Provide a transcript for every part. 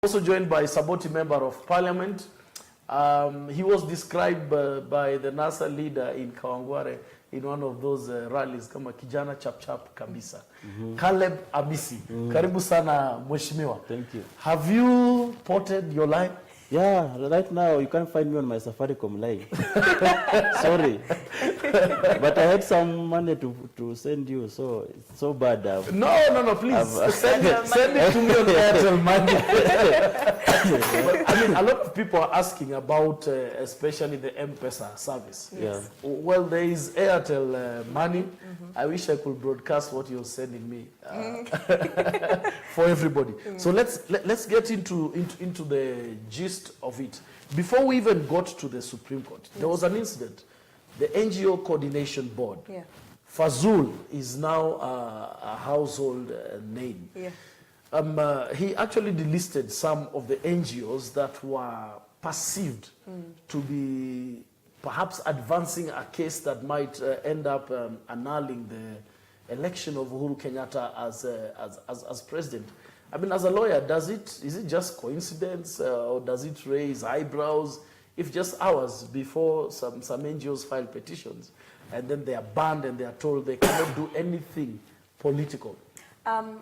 Also joined by Saboti Member of Parliament. He was described by the NASA leader in Kawangware in one of those rallies kama kijana chap kabisa. Caleb Amisi. Karibu sana mheshimiwa. Thank you. Have you ported your line? Yeah, right now you can't find me on my Safaricom line. Sorry. But I had some money to send you, so it's so bad. No, please. Send it to me on Airtel Money. But, I mean, a lot of people are asking about especially the M-Pesa service. Yes. Well, there is Airtel Money. I wish I could broadcast what you're sending me for everybody. So let's get into the gist of it. Before we even got to the Supreme Court, there was an incident. The NGO Coordination Board, Fazul is now a household name. He actually delisted some of the NGOs that were perceived to be perhaps advancing a case that might end up annulling the election of Uhuru Kenyatta as president. I mean, as a lawyer, is it just coincidence or does it raise eyebrows? If just hours before some NGOs file petitions and then they are banned and they are told they cannot do anything political.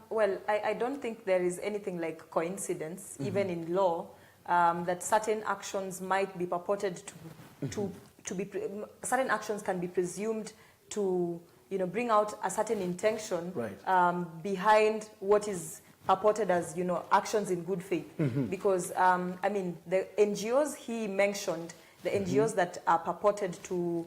Well, I don't think there is anything like coincidence, even in law, that certain actions might be purported to be, certain actions can be presumed to, bring out a certain intention behind what is purported as, actions in good faith. Because, I mean, the NGOs he mentioned, the NGOs that are purported to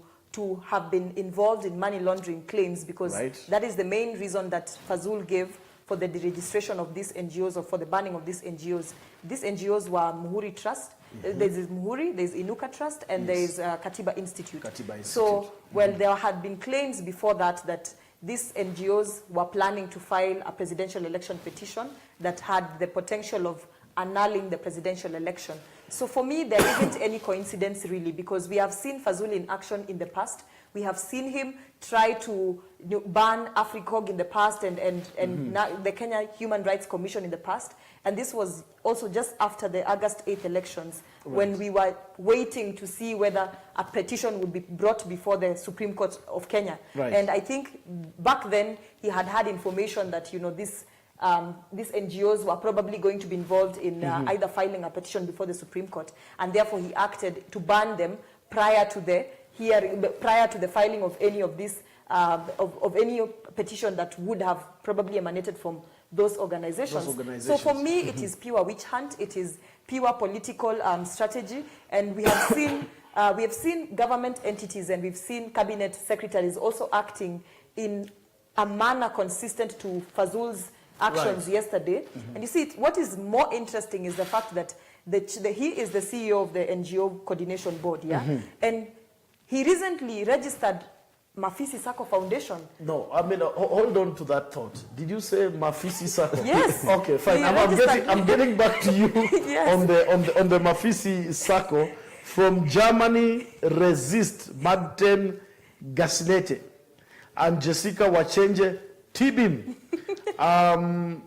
have been involved in money laundering claims, because that is the main reason that Fazul gave for the deregistration of these NGOs or for the banning of these NGOs. These NGOs were Muhuri Trust, there's Muhuri, there's Inuka Trust, and there's Katiba Institute. So, well, there had been claims before that these NGOs were planning to file a presidential election petition that had the potential of annulling the presidential election. So for me, there isn't any coincidence really, because we have seen Fazul in action in the past. We have seen him try to ban AfriCog in the past and the Kenya Human Rights Commission in the past. And this was also just after the August 8th elections, when we were waiting to see whether a petition would be brought before the Supreme Court of Kenya. And I think back then he had information that, these NGOs were probably going to be involved in either filing a petition before the Supreme Court, and therefore he acted to ban them prior to the filing of any of these of any petition that would have probably emanated from those organizations. So for me, it is pure witch hunt. It is pure political strategy, and we have seen government entities and we've seen cabinet secretaries also acting in a manner consistent to Fazul's actions yesterday. And you see, what is more interesting is the fact that he is the CEO of the NGO Coordination Board, and he recently registered Mafisi Sacco Foundation. No, I mean, hold on to that thought. Did you say Mafisi Sacco? Yes. Okay, fine. I'm getting back to you on the Mafisi Sacco. From Germany, Resist, Magden Gaslete, and Jessica Wachenje, Tibim.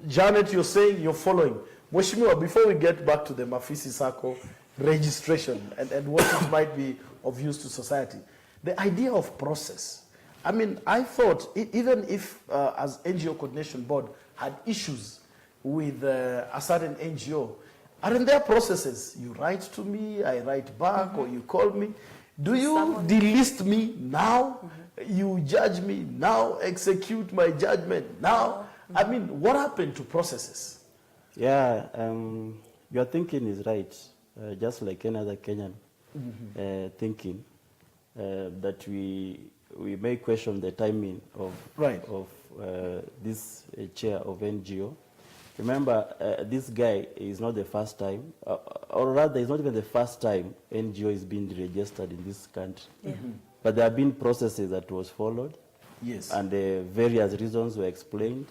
Janet, you're saying you're following. Mheshimiwa, before we get back to the Mafisi Sacco registration and what it might be of use to society, the idea of process. I mean, I thought even if as NGO Coordination Board had issues with a certain NGO, aren't there processes? You write to me, I write back, or you call me. Do you delist me now? You judge me now, execute my judgment now? I mean, what happened to processes? Yeah, your thinking is right, just like any other Kenyan thinking, that we may question the timing of this chair of NGO. Remember, this guy is not the first time, or rather, it's not even the first time NGO is being registered in this country. But there have been processes that was followed. And various reasons were explained.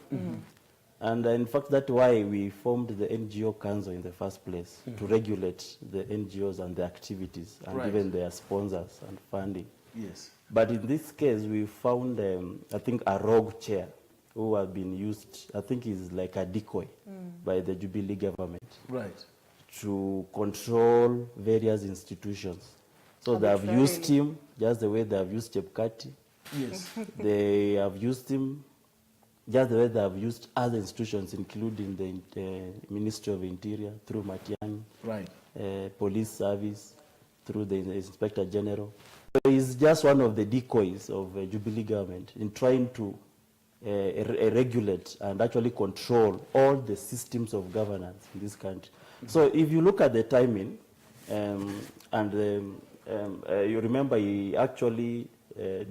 And in fact, that's why we formed the NGO Council in the first place, to regulate the NGOs and their activities, and even their sponsors and funding. But in this case, we found, I think, a rogue chair who have been used, I think is like a decoy by the Jubilee government. to control various institutions. So they have used him just the way they have used Chepkati. Yes. They have used him just the way they have used other institutions, including the Ministry of Interior through Matiang'i, Right. Police Service through the Inspector General. So he's just one of the decoys of Jubilee government in trying to regulate and actually control all the systems of governance in this country. So if you look at the timing, you remember he actually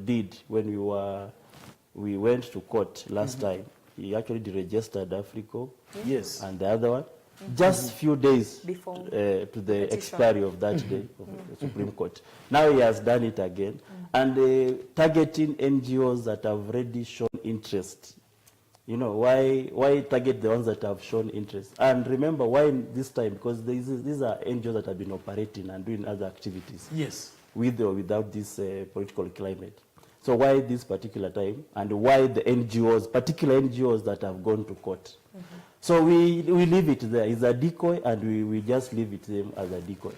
did when we went to court last time. He actually deregistered Africo. Yes. And the other one, just few days Before to the petition. expiry of that day of the Supreme Court. Now he has done it again, and targeting NGOs that have already shown interest. You know, why target the ones that have shown interest? And remember, why this time? Because these are NGOs that have been operating and doing other activities. Yes. With or without this political climate. So why this particular time, and why the NGOs, particular NGOs that have gone to court? So we leave it there. It's a decoy, and we just leave it them as a decoy.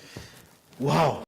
Wow.